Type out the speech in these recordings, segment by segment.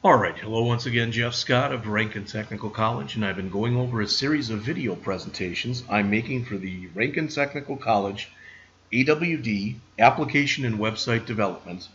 Alright, hello once again, Jeff Scott of Rankin Technical College, and I've been going over a series of video presentations I'm making for the Rankin Technical College AWD Application and Website Development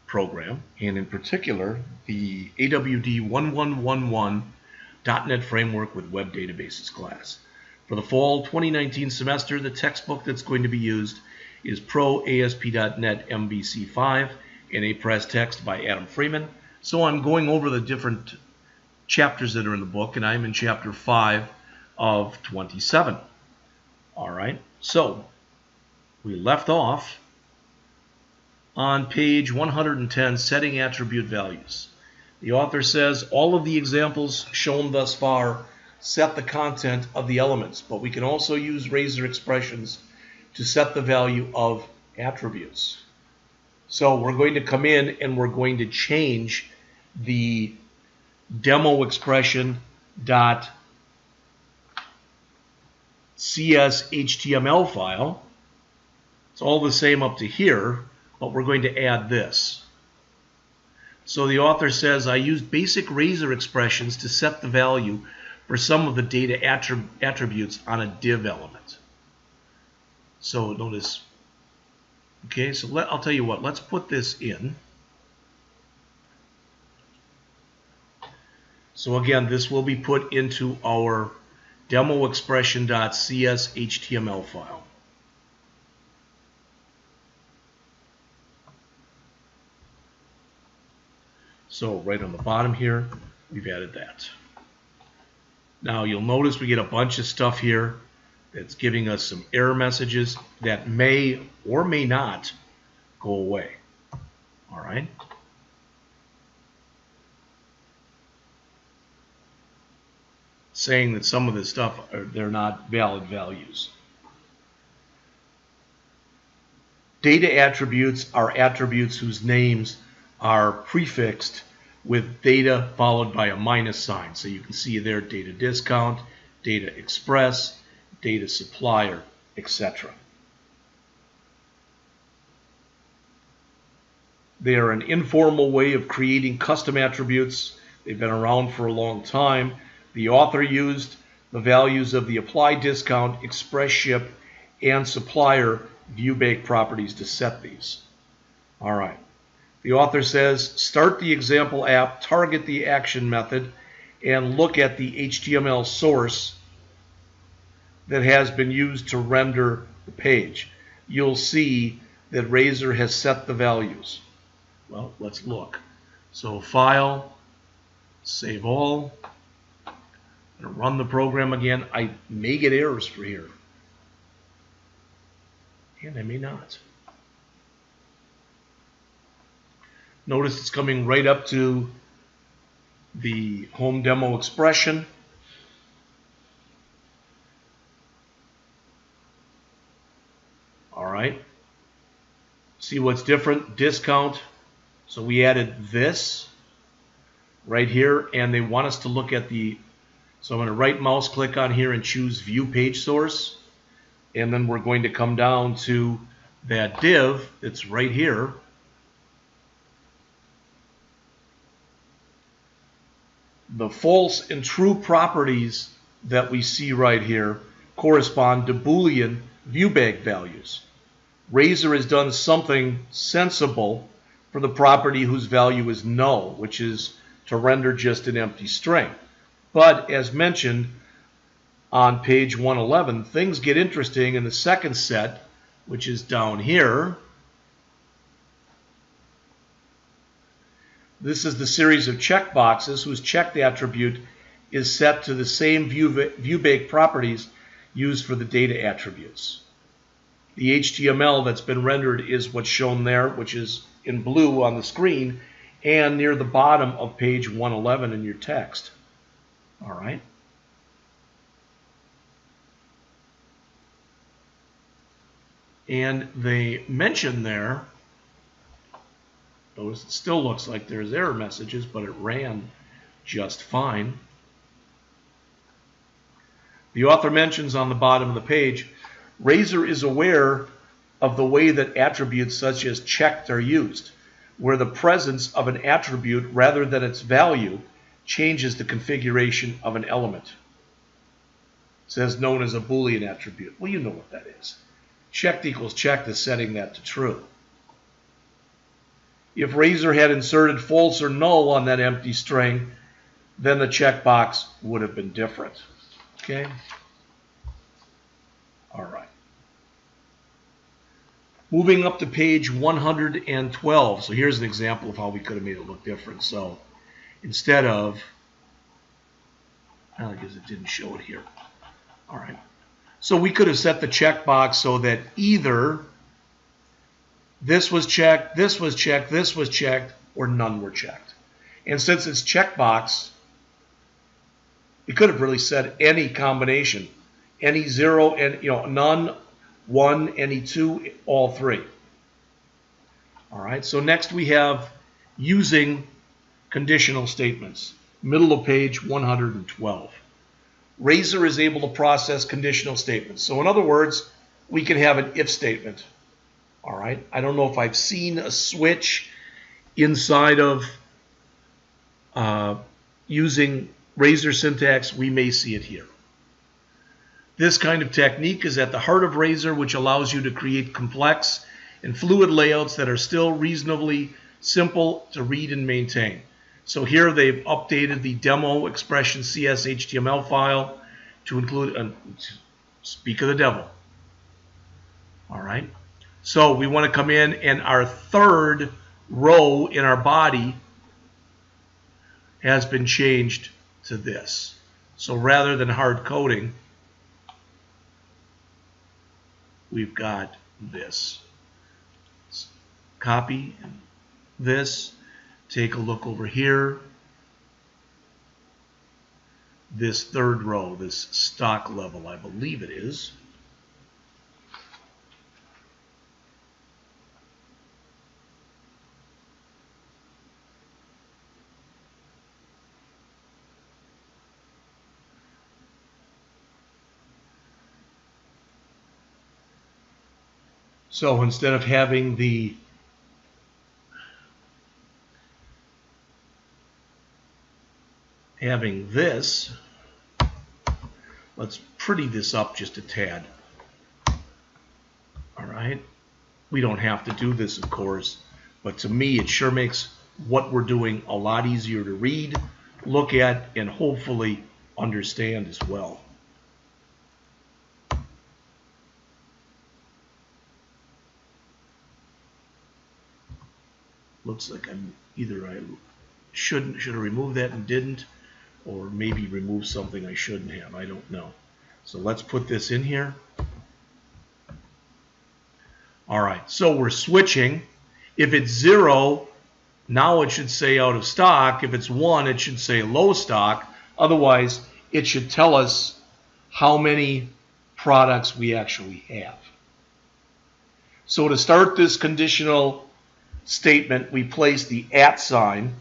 program, and in particular the AWD 1111.NET Framework with Web Databases class. For the fall 2019 semester, the textbook that's going to be used is Pro ASP.NET MVC 5 and a press text by Adam Freeman. So I'm going over the different chapters that are in the book, and I'm in Chapter 5 of 27. Alright, so we left off on page 110, Setting Attribute Values. The author says, all of the examples shown thus far set the content of the elements, but we can also use razor expressions to set the value of attributes. So we're going to come in and we're going to change the demo expression dot CS HTML file. It's all the same up to here, but we're going to add this. So the author says, I used basic razor expressions to set the value for some of the data attributes on a div element. So notice, okay, so I'll tell you what, let's put this in. So again, this will be put into our demo expression.cs HTML file. So right on the bottom here, we've added that. Now you'll notice we get a bunch of stuff here that's giving us some error messages that may or may not go away. All right. Saying that some of this stuff they're not valid values. Data attributes are attributes whose names are prefixed with data followed by a minus sign. So you can see there data discount, data express, data supplier, etc. They are an informal way of creating custom attributes. They've been around for a long time. The author used the values of the apply discount, express ship, and supplier view-baked properties to set these. All right. The author says, start the example app, target the action method, and look at the HTML source that has been used to render the page. You'll see that Razor has set the values. Well, let's look. So File, Save All. I'm going to run the program again. I may get errors for here, and I may not. Notice it's coming right up to the home demo expression. All right. See what's different? Discount. So we added this right here, and they want us to look at the, so I'm going to right mouse click on here and choose View Page Source, and then we're going to come down to that div that's right here. The false and true properties that we see right here correspond to Boolean viewBag values. Razor has done something sensible for the property whose value is null, which is to render just an empty string. But as mentioned on page 111, things get interesting in the second set, which is down here. This is the series of checkboxes whose checked attribute is set to the same viewBake properties used for the data attributes. The HTML that's been rendered is what's shown there, which is in blue on the screen and near the bottom of page 111 in your text. All right. And they mention there, notice it still looks like there's error messages, but it ran just fine. The author mentions on the bottom of the page, Razor is aware of the way that attributes such as checked are used. where the presence of an attribute rather than its value changes the configuration of an element. It says known as a Boolean attribute. Well, you know what that is. Checked equals checked is setting that to true. If Razor had inserted false or null on that empty string, then the checkbox would have been different. Okay? All right. Moving up to page 112. So here's an example of how we could have made it look different. So instead of, I guess it didn't show it here. All right. So we could have set the checkbox so that either this was checked, this was checked, this was checked, or none were checked. And since it's checkbox, we could have really said any combination, any 0 and none, 1, any 2, all 3. All right. So next we have using conditional statements. Middle of page 112. Razor is able to process conditional statements. So in other words, we can have an if statement. All right. I don't know if I've seen a switch inside of using Razor syntax. We may see it here. This kind of technique is at the heart of Razor, which allows you to create complex and fluid layouts that are still reasonably simple to read and maintain. So here they've updated the demo expression CS HTML file to include, speak of the devil. All right. So we want to come in, and our third row in our body has been changed to this. So rather than hard coding, we've got this. Let's copy this. Take a look over here. This third row, this stock level, I believe it is. So instead of having this, let's pretty this up just a tad. All right. We don't have to do this, of course, but to me it sure makes what we're doing a lot easier to read, look at, and hopefully understand as well. Looks like I should have removed that and didn't, or maybe remove something I shouldn't have. I don't know. So let's put this in here. All right, so we're switching. If it's 0, now it should say out of stock. If it's 1, it should say low stock. Otherwise, it should tell us how many products we actually have. So to start this conditional statement, we place the @ sign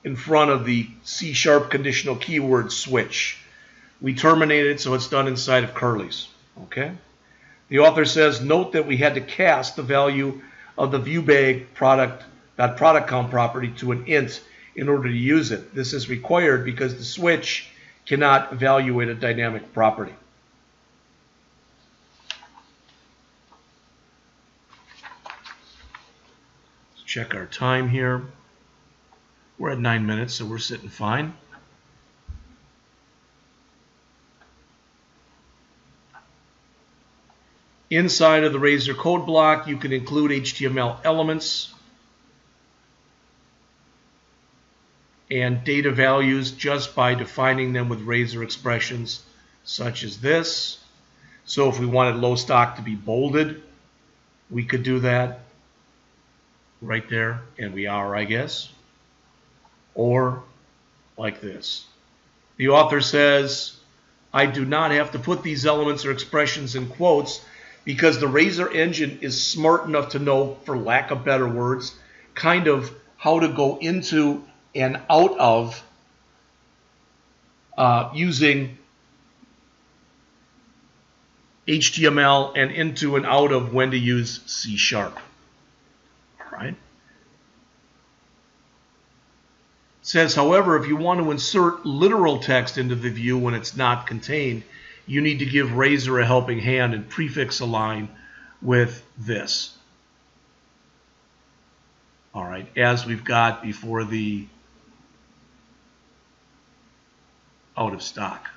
in front of the C# conditional keyword switch. We terminate it so it's done inside of curlies. Okay. The author says, note that we had to cast the value of the viewBag product count property to an int in order to use it. This is required because the switch cannot evaluate a dynamic property. Let's check our time here. We're at 9 minutes, so we're sitting fine. Inside of the Razor code block, you can include HTML elements and data values just by defining them with Razor expressions such as this. So if we wanted low stock to be bolded, we could do that right there, and we are, I guess. Or like this. The author says, I do not have to put these elements or expressions in quotes because the Razor engine is smart enough to know, for lack of better words, kind of how to go into and out of using HTML and into and out of when to use C#. All right. It says, however, if you want to insert literal text into the view when it's not contained, you need to give Razor a helping hand and prefix a line with this. All right, as we've got before the out of stock.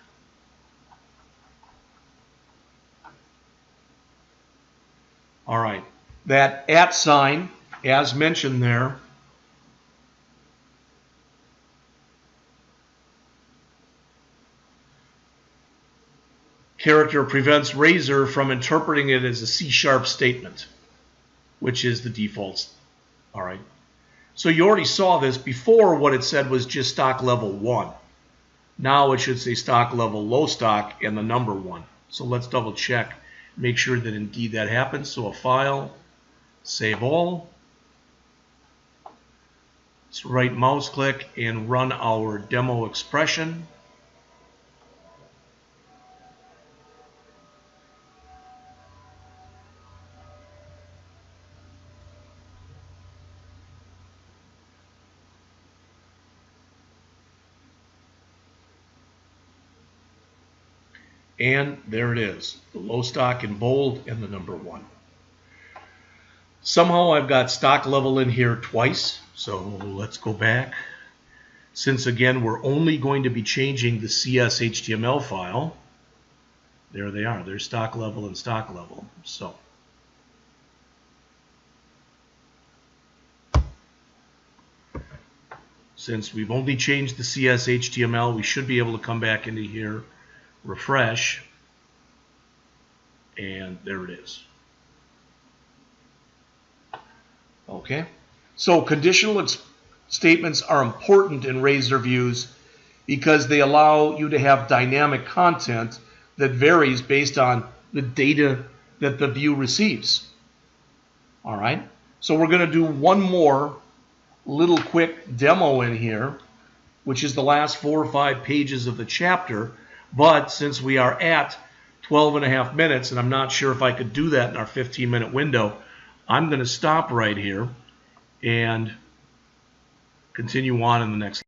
All right, that @ sign, as mentioned there, character prevents Razor from interpreting it as a C# statement, which is the default. All right. So you already saw this before. What it said was just stock level 1. Now it should say stock level low stock and the number 1. So let's double check, make sure that indeed that happens. So a file, save all. Let's right mouse click and run our demo expression. And there it is, the low stock in bold and the number 1. Somehow I've got stock level in here twice, so let's go back. Since again we're only going to be changing the CS HTML file, there they are, there's stock level and stock level. So since we've only changed the CS HTML, we should be able to come back into here, refresh, and there it is. Okay, so conditional statements are important in Razor views because they allow you to have dynamic content that varies based on the data that the view receives. All right, so we're going to do one more little quick demo in here, which is the last 4 or 5 pages of the chapter. But since we are at 12.5 minutes, and I'm not sure if I could do that in our 15-minute window, I'm going to stop right here and continue on in the next